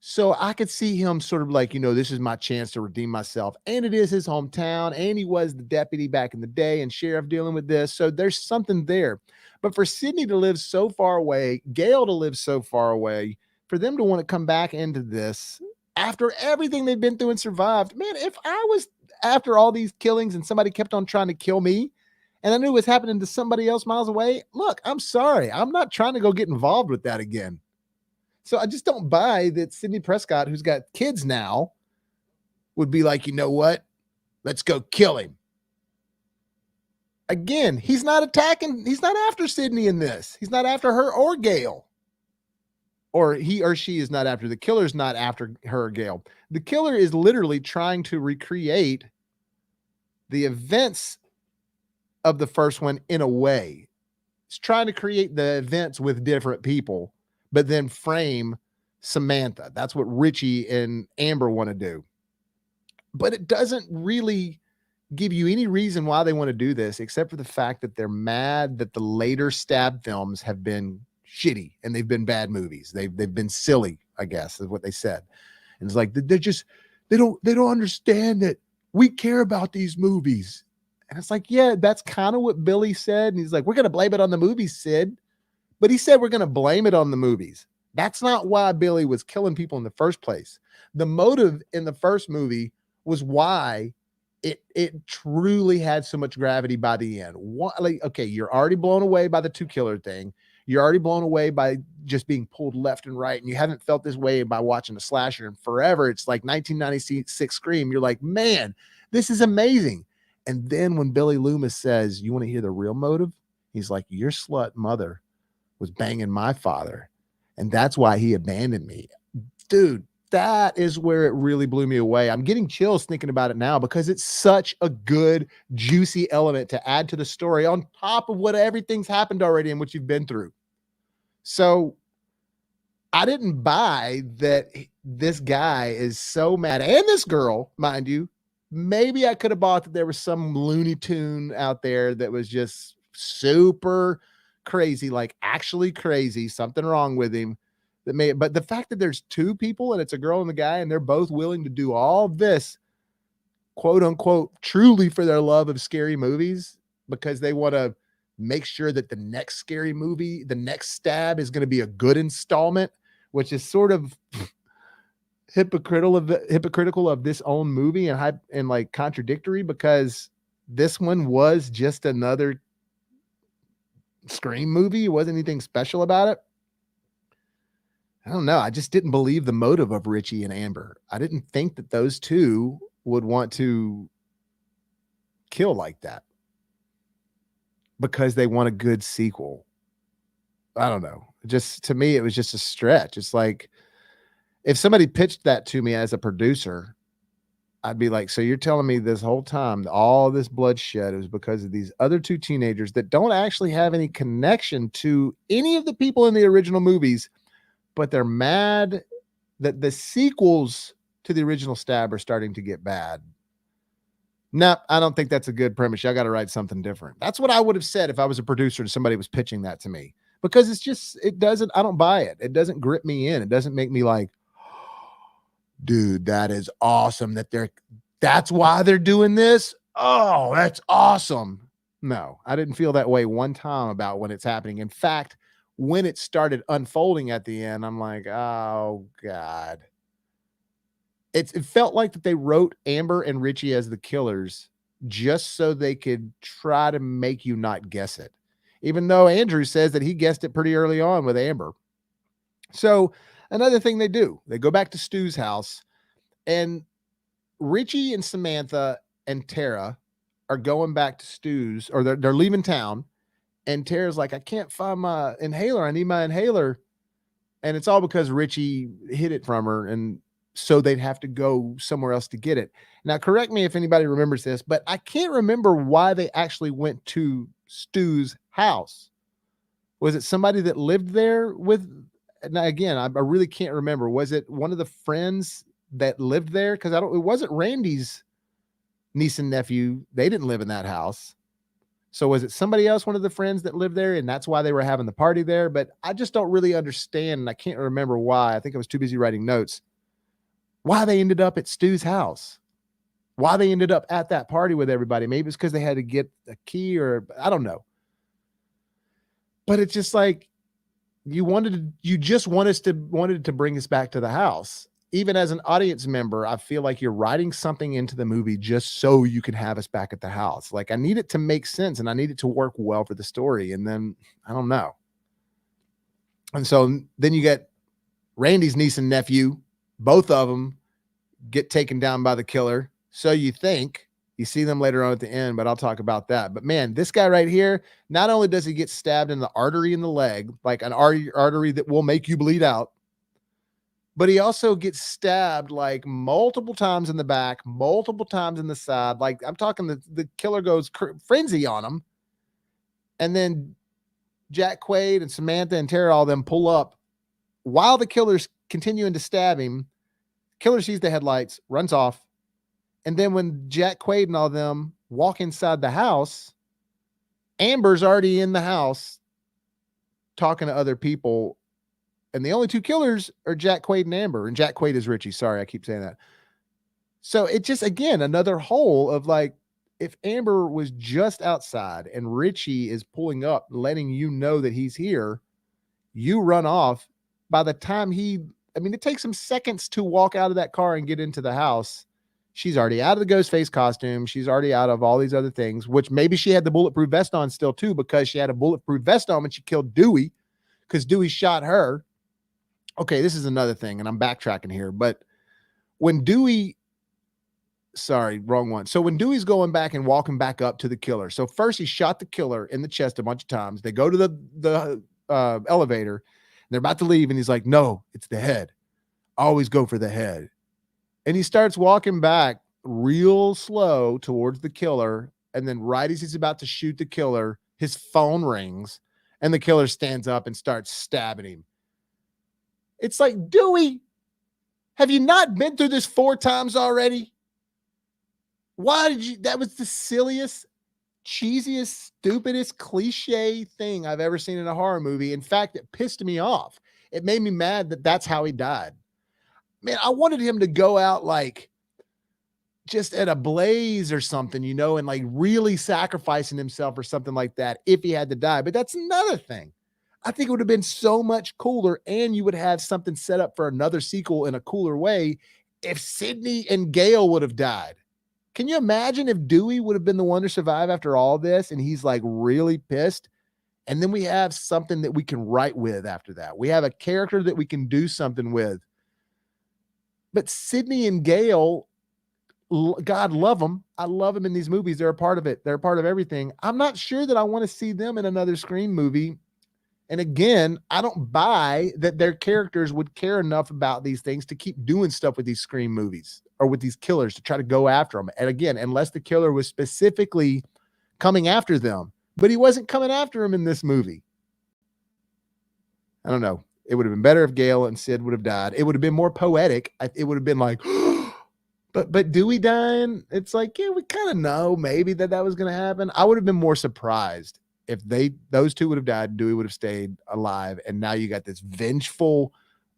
So I could see him sort of like, this is my chance to redeem myself. And it is his hometown. And he was the deputy back in the day and sheriff dealing with this. So there's something there. But for Sidney to live so far away, Gail to live so far away, for them to want to come back into this after everything they've been through and survived, man, if I was after all these killings and somebody kept on trying to kill me and I knew it was happening to somebody else miles away, look, I'm sorry. I'm not trying to go get involved with that again. So I just don't buy that Sidney Prescott, who's got kids now, would be like, you know what? Let's go kill him. Again, he's not after Sidney in this. He's not after her or Gail. Or he or she is not after. The killer's not after her or Gail. The killer is literally trying to recreate the events of the first one in a way. It's trying to create the events with different people, but then frame Samantha. That's what Richie and Amber want to do. But it doesn't really give you any reason why they want to do this, except for the fact that they're mad that the later Stab films have been shitty and they've been bad movies. They've been silly, I guess, is what they said. And it's like, they don't understand that we care about these movies. And it's like, yeah, that's kind of what Billy said. And he's like, we're going to blame it on the movies, Sid. But he said, we're going to blame it on the movies. That's not why Billy was killing people in the first place. The motive in the first movie was why it truly had so much gravity by the end. Okay, you're already blown away by the two killer thing. You're already blown away by just being pulled left and right. And you haven't felt this way by watching a slasher in forever. It's like 1996 Scream. You're like, man, this is amazing. And then when Billy Loomis says, you want to hear the real motive? He's like, your slut mother was banging my father. And that's why he abandoned me. Dude, that is where it really blew me away. I'm getting chills thinking about it now because it's such a good, juicy element to add to the story on top of what everything's happened already and what you've been through. So I didn't buy that this guy is so mad. And this girl, mind you, maybe I could have bought that there was some Looney Tune out there that was just super crazy, like actually crazy, something wrong with him. But the fact that there's two people and it's a girl and the guy, and they're both willing to do all this, quote unquote, truly for their love of scary movies, because they want to make sure that the next scary movie, the next Stab, is going to be a good installment, which is sort of hypocritical of this own movie and like contradictory, because this one was just another Scream movie. It wasn't anything special about it. I don't know. I just didn't believe the motive of Richie and Amber. I didn't think that those two would want to kill like that because they want a good sequel. I don't know. Just to me, it was just a stretch. It's like if somebody pitched that to me as a producer, I'd be like, so you're telling me this whole time, all this bloodshed is because of these other two teenagers that don't actually have any connection to any of the people in the original movies, but they're mad that the sequels to the original Stab are starting to get bad. No, I don't think that's a good premise. I got to write something different. That's what I would have said if I was a producer and somebody was pitching that to me, because I don't buy it. It doesn't grip me in. It doesn't make me like, dude, that is awesome that's why they're doing this. Oh, that's awesome. No, I didn't feel that way one time about when it's happening. In fact, when it started unfolding at the end, I'm like, oh God. It felt like that they wrote Amber and Richie as the killers just so they could try to make you not guess it. Even though Andrew says that he guessed it pretty early on with Amber. So another thing they do, they go back to Stu's house, and Richie and Samantha and Tara are going back to Stu's, or they're leaving town. And Tara's like, I can't find my inhaler. I need my inhaler. And it's all because Richie hid it from her. And so they'd have to go somewhere else to get it. Now, correct me if anybody remembers this, but I can't remember why they actually went to Stu's house. Was it somebody that lived there with? Now, again, I really can't remember. Was it one of the friends that lived there? Because it wasn't Randy's niece and nephew. They didn't live in that house. So was it somebody else, one of the friends that lived there, and that's why they were having the party there? But I just don't really understand, and I can't remember why. I think I was too busy writing notes. Why they ended up at Stu's house. Why they ended up at that party with everybody. Maybe it's because they had to get a key, or I don't know. But it's just like wanted to bring us back to the house. Even as an audience member, I feel like you're writing something into the movie just so you can have us back at the house. Like, I need it to make sense and I need it to work well for the story. And then I don't know. And so then you get Randy's niece and nephew, both of them get taken down by the killer. So you think. You see them later on at the end, but I'll talk about that. But man, this guy right here, not only does he get stabbed in the artery in the leg, like an artery that will make you bleed out, but he also gets stabbed like multiple times in the back, multiple times in the side. Like, I'm talking, the killer goes frenzy on him. And then Jack Quaid and Samantha and Tara, all of them pull up while the killer's continuing to stab him. Killer sees the headlights, runs off. And then when Jack Quaid and all of them walk inside the house, Amber's already in the house talking to other people. And the only two killers are Jack Quaid and Amber. And Jack Quaid is Richie. Sorry, I keep saying that. So it just, again, another hole of like, if Amber was just outside and Richie is pulling up, letting you know that he's here, you run off. By the time it takes him seconds to walk out of that car and get into the house. She's already out of the ghost face costume. She's already out of all these other things, which maybe she had the bulletproof vest on still too, because she had a bulletproof vest on when she killed Dewey, because Dewey shot her. Okay, this is another thing, and I'm backtracking here, but when wrong one. So when Dewey's going back and walking back up to the killer. So first he shot the killer in the chest a bunch of times. They go to the elevator, and they're about to leave, and he's like, no, it's the head. Always go for the head. And he starts walking back real slow towards the killer. And then right as he's about to shoot the killer, his phone rings and the killer stands up and starts stabbing him. It's like, Dewey, have you not been through this 4 times already? Why did you? That was the silliest, cheesiest, stupidest cliche thing I've ever seen in a horror movie. In fact, it pissed me off. It made me mad that that's how he died. Man, I wanted him to go out like just at a blaze or something, and like really sacrificing himself or something like that if he had to die. But that's another thing. I think it would have been so much cooler, and you would have something set up for another sequel in a cooler way if Sydney and Gail would have died. Can you imagine if Dewey would have been the one to survive after all this and he's like really pissed? And then we have something that we can write with after that. We have a character that we can do something with. But Sydney and Gail, God love them. I love them in these movies. They're a part of it. They're a part of everything. I'm not sure that I want to see them in another Scream movie. And again, I don't buy that their characters would care enough about these things to keep doing stuff with these Scream movies or with these killers to try to go after them. And again, unless the killer was specifically coming after them, but he wasn't coming after them in this movie. I don't know. It would have been better if Gail and Sid would have died. It would have been more poetic. It would have been like, but Dewey dying, it's like, yeah, we kind of know maybe that was going to happen. I would have been more surprised if those two would have died, Dewey would have stayed alive. And now you got this vengeful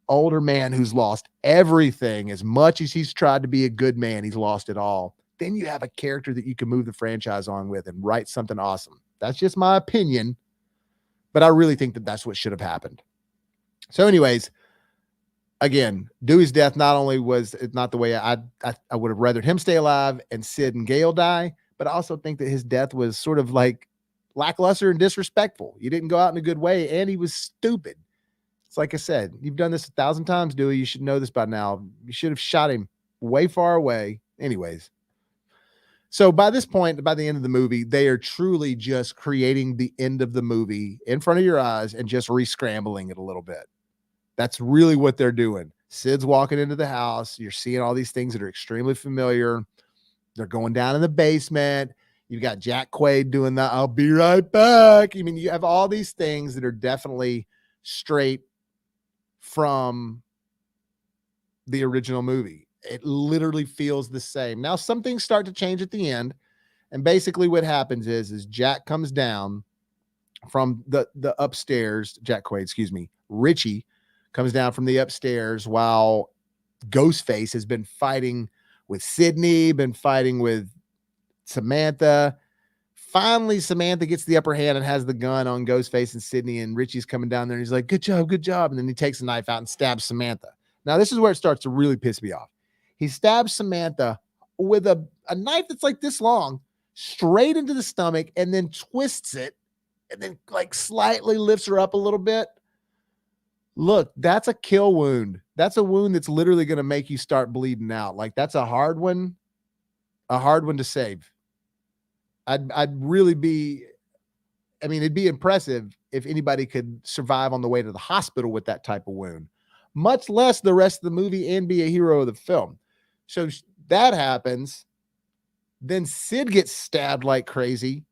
older man who's lost everything. As much as he's tried to be a good man, he's lost it all. Then you have a character that you can move the franchise on with and write something awesome. That's just my opinion. But I really think that that's what should have happened. So anyways, again, Dewey's death not only was it not the way I would have rathered him stay alive and Sid and Gale die, but I also think that his death was sort of like lackluster and disrespectful. You didn't go out in a good way, and he was stupid. It's like I said, you've done this 1,000 times, Dewey. You should know this by now. You should have shot him way far away. Anyways. So by this point, by the end of the movie, they are truly just creating the end of the movie in front of your eyes and just re-scrambling it a little bit. That's really what they're doing. Sid's walking into the house. You're seeing all these things that are extremely familiar. They're going down in the basement. You've got Jack Quaid doing the "I'll be right back." I mean, you have all these things that are definitely straight from the original movie. It literally feels the same. Now, some things start to change at the end. And basically what happens is Jack comes down from the upstairs. Jack Quaid, excuse me. Richie comes down from the upstairs while Ghostface has been fighting with Sydney, been fighting with Samantha. Finally, Samantha gets the upper hand and has the gun on Ghostface and Sydney, and Richie's coming down there and he's like, good job, good job. And then he takes a knife out and stabs Samantha. Now, this is where it starts to really piss me off. He stabs Samantha with a knife that's like this long, straight into the stomach, and then twists it and then like slightly lifts her up a little bit. Look, that's a kill wound. That's a wound that's literally going to make you start bleeding out. Like, that's a hard one to save. I'd really be, I mean, it'd be impressive if anybody could survive on the way to the hospital with that type of wound, much less the rest of the movie and be a hero of the film. So that happens. Then Sid gets stabbed like crazy.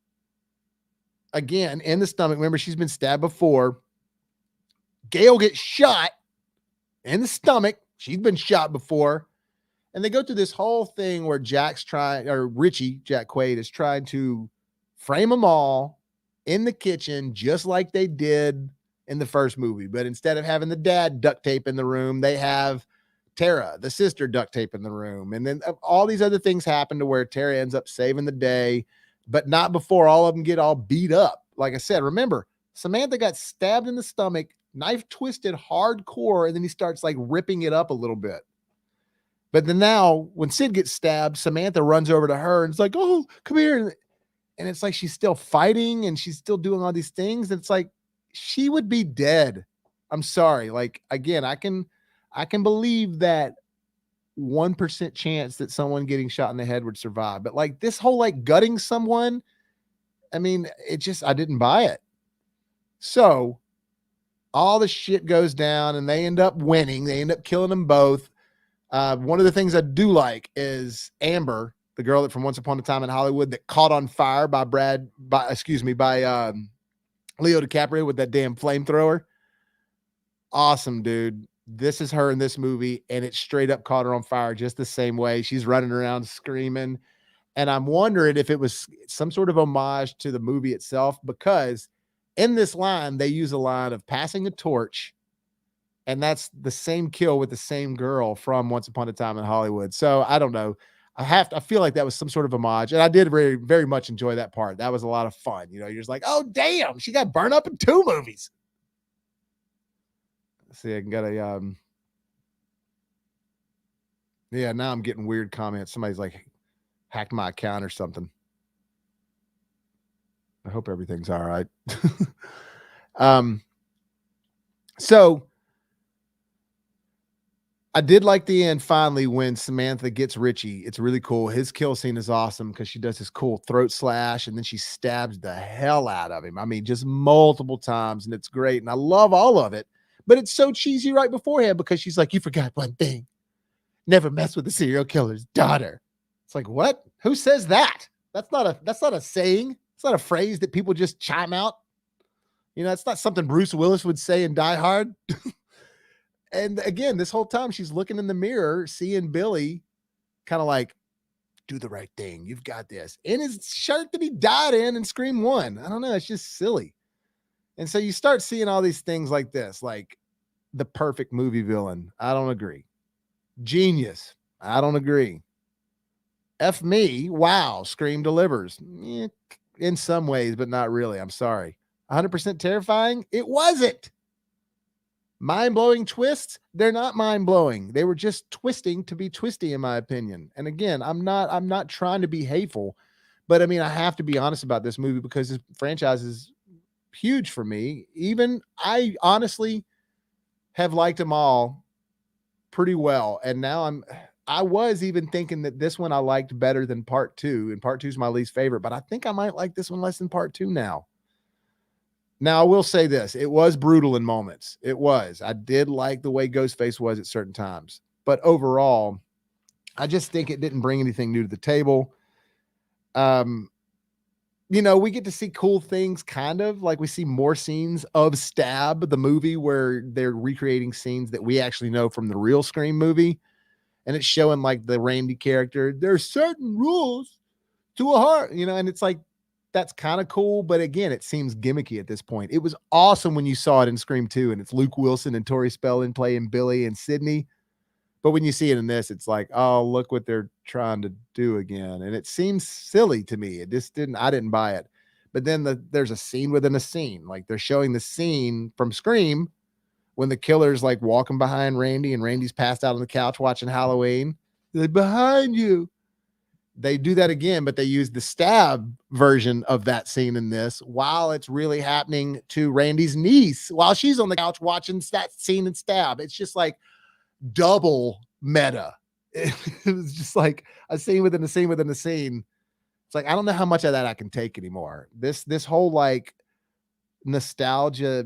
Again, in the stomach. Remember, she's been stabbed before. Gale gets shot in the stomach. She's been shot before. And they go through this whole thing where Jack Quaid is trying to frame them all in the kitchen, just like they did in the first movie. But instead of having the dad duct tape in the room, they have Tara, the sister, duct tape in the room. And then all these other things happen to where Tara ends up saving the day, but not before all of them get all beat up. Like I said, remember, Samantha got stabbed in the stomach, knife twisted hardcore, and then he starts like ripping it up a little bit. But then now when Sid gets stabbed, Samantha runs over to her and it's like, oh, come here. And it's like she's still fighting and she's still doing all these things. And it's like she would be dead. I'm sorry. Like, again, I can believe that 1% chance that someone getting shot in the head would survive. But like this whole like gutting someone, I mean, I didn't buy it. So all the shit goes down and they end up winning. They end up killing them both. One of the things I do like is Amber, the girl that from Once Upon a Time in Hollywood that caught on fire by Leo DiCaprio with that damn flamethrower. Awesome, dude. This is her in this movie, and it straight up caught her on fire just the same way. She's running around screaming. And I'm wondering if it was some sort of homage to the movie itself, because in this line, they use a line of passing a torch. And that's the same kill with the same girl from Once Upon a Time in Hollywood. So I don't know. I feel like that was some sort of homage. And I did very, very much enjoy that part. That was a lot of fun. You know, you're just like, oh, damn, she got burned up in 2 movies. Let's see, I can get a, yeah, now I'm getting weird comments. Somebody's like hacked my account or something. I hope everything's all right. So I did like the end finally when Samantha gets Richie. It's really cool. His kill scene is awesome because she does this cool throat slash and then she stabs the hell out of him. I mean, just multiple times, and it's great. And I love all of it, but it's so cheesy right beforehand because she's like, you forgot one thing. Never mess with the serial killer's daughter. It's like, what? Who says that? That's not a saying. It's not a phrase that people just chime out. You know, it's not something Bruce Willis would say in Die Hard. And again, this whole time she's looking in the mirror, seeing Billy kind of like, do the right thing. You've got this. In his shirt that he died in and Scream 1. I don't know. It's just silly. And so you start seeing all these things like this, like the perfect movie villain. I don't agree. Genius. I don't agree. F me. Wow. Scream delivers. In some ways, but not really. I'm sorry. 100% terrifying? It wasn't. Mind-blowing twists? They're not mind-blowing. They were just twisting to be twisty, in my opinion. And again, I'm not trying to be hateful, but I mean, I have to be honest about this movie because this franchise is huge for me. Even I honestly have liked them all pretty well. And now I was even thinking that this one I liked better than part two, and part two is my least favorite, but I think I might like this one less than part two now. Now, I will say this. It was brutal in moments. It was. I did like the way Ghostface was at certain times. But overall, I just think it didn't bring anything new to the table. We get to see cool things, kind of like we see more scenes of Stab, the movie, where they're recreating scenes that we actually know from the real Scream movie. And it's showing like the Randy character. There's certain rules to a heart, and it's like, that's kind of cool. But again, it seems gimmicky at this point. It was awesome when you saw it in Scream 2 and it's Luke Wilson and Tori Spelling playing Billy and Sydney. But when you see it in this, it's like, oh, look what they're trying to do again. And it seems silly to me. I didn't buy it. But then there's a scene within a scene. Like they're showing the scene from Scream when the killer's like walking behind Randy and Randy's passed out on the couch watching Halloween. They're like, behind you. They do that again, but they use the Stab version of that scene in this while it's really happening to Randy's niece while she's on the couch watching that scene in Stab. It's just like double meta. It was just like a scene within a scene within a scene. It's like, I don't know how much of that I can take anymore. This whole like nostalgia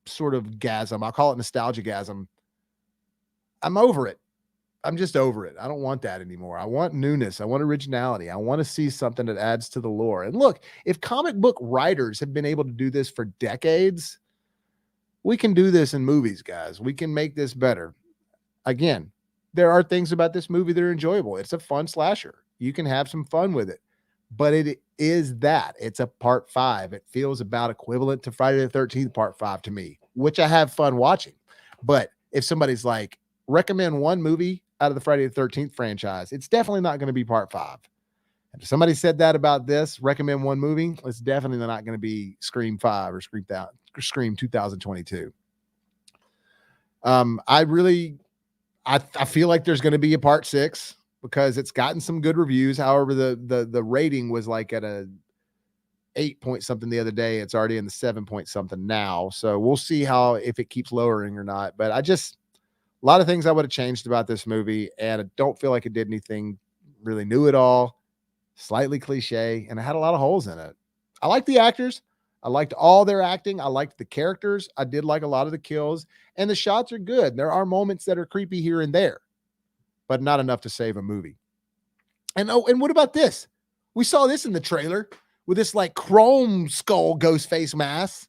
sort of gasm, I'll call it nostalgia gasm. I'm over it. I'm just over it. I don't want that anymore. I want newness. I want originality. I want to see something that adds to the lore. And look, if comic book writers have been able to do this for decades, we can do this in movies, guys. We can make this better. Again, there are things about this movie that are enjoyable. It's a fun slasher. You can have some fun with it. But it is that. It's a part 5. It feels about equivalent to Friday the 13th part 5 to me, which I have fun watching. But if somebody's like, recommend one movie out of the Friday the 13th franchise, it's definitely not going to be part 5. And if somebody said that about this, recommend one movie, it's definitely not going to be Scream 5 or Scream 2022. I feel like there's going to be a part 6 because it's gotten some good reviews. However, the rating was like at a 8 point something the other day. It's already in the 7 point something now. So we'll see if it keeps lowering or not. But a lot of things I would have changed about this movie, and I don't feel like it did anything really new at all. Slightly cliche, and it had a lot of holes in it. I liked the actors. I liked all their acting. I liked the characters. I did like a lot of the kills, and the shots are good. There are moments that are creepy here and there, but not enough to save a movie. And what about this? We saw this in the trailer with this like chrome skull ghost face mask.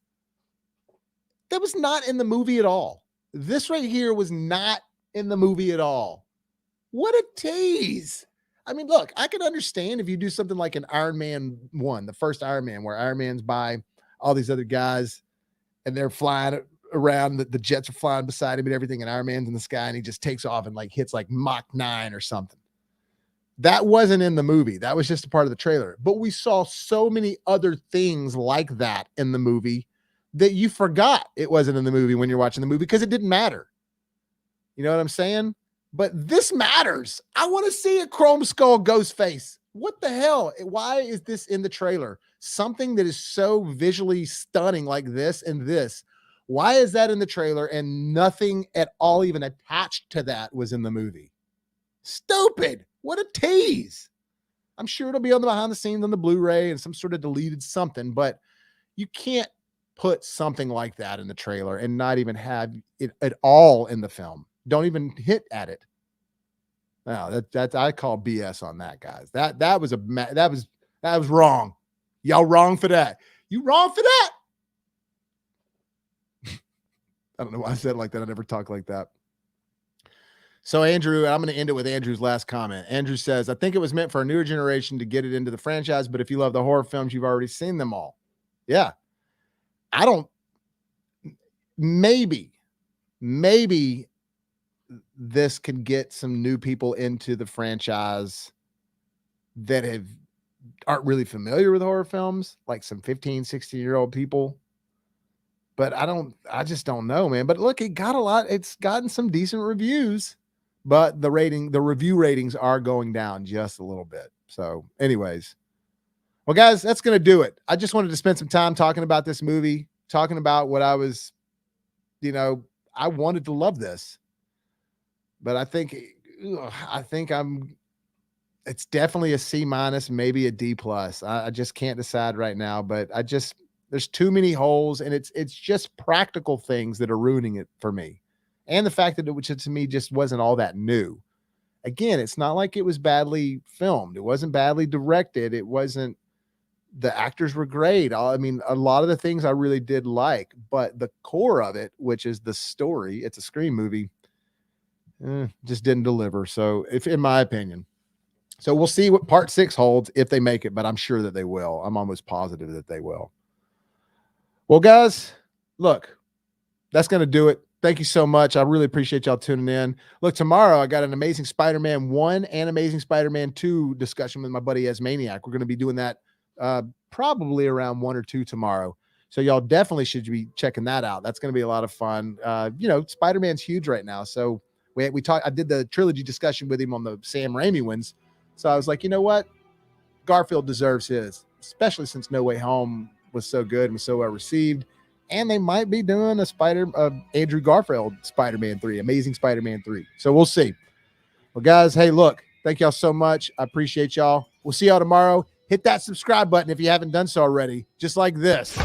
That was not in the movie at all. This right here was not in the movie at all. What a tease. I mean, look, I can understand if you do something like an Iron Man 1, the first Iron Man, where Iron Man's by all these other guys and they're flying around, the jets are flying beside him and everything, and Iron Man's in the sky and he just takes off and like hits like Mach 9 or something. That wasn't in the movie. That was just a part of the trailer. But we saw so many other things like that in the movie that you forgot it wasn't in the movie when you're watching the movie because it didn't matter. You know what I'm saying? But this matters. I want to see a chrome skull ghost face. What the hell? Why is this in the trailer? Something that is so visually stunning like this and this. Why is that in the trailer and nothing at all even attached to that was in the movie? Stupid. What a tease. I'm sure it'll be on the behind the scenes on the Blu-ray and some sort of deleted something, but you can't put something like that in the trailer and not even have it at all in the film. Don't even hit at it. No, that's I call BS on that, guys. That was wrong. Y'all wrong for that. You wrong for that. I don't know why I said it like that. I never talk like that. So Andrew, I'm going to end it with Andrew's last comment. Andrew says, I think it was meant for a newer generation to get it into the franchise, but if you love the horror films, you've already seen them all. Yeah. Maybe this could get some new people into the franchise that have aren't really familiar with horror films, like some 15, 16-year-old people. But I just don't know, man. But look, it's gotten some decent reviews, but the review ratings are going down just a little bit. So, anyways, well, guys, that's going to do it. I just wanted to spend some time talking about this movie, talking about what I was, I wanted to love this, but I think it's definitely a C minus, maybe a D plus. I just can't decide right now, but there's too many holes, and it's just practical things that are ruining it for me. And the fact that which to me just wasn't all that new. Again, it's not like it was badly filmed. It wasn't badly directed. The actors were great. I mean, a lot of the things I really did like, but the core of it, which is the story, it's a Scream movie, just didn't deliver. So in my opinion, so we'll see what part 6 holds if they make it, but I'm sure that they will. I'm almost positive that they will. Well, guys, look, that's going to do it. Thank you so much. I really appreciate y'all tuning in. Look, tomorrow I got an Amazing Spider-Man 1 and Amazing Spider-Man 2 discussion with my buddy Esmaniac. We're going to be doing that probably around 1 or 2 tomorrow. So y'all definitely should be checking that out. That's going to be a lot of fun. Spider-Man's huge right now. So we talked. I did the trilogy discussion with him on the Sam Raimi ones. So I was like, you know what? Garfield deserves his, especially since No Way Home was so good and was so well received. And they might be doing a Andrew Garfield Spider-Man 3, Amazing Spider-Man 3. So we'll see. Well, guys, hey, look, thank y'all so much. I appreciate y'all. We'll see y'all tomorrow. Hit that subscribe button if you haven't done so already, just like this.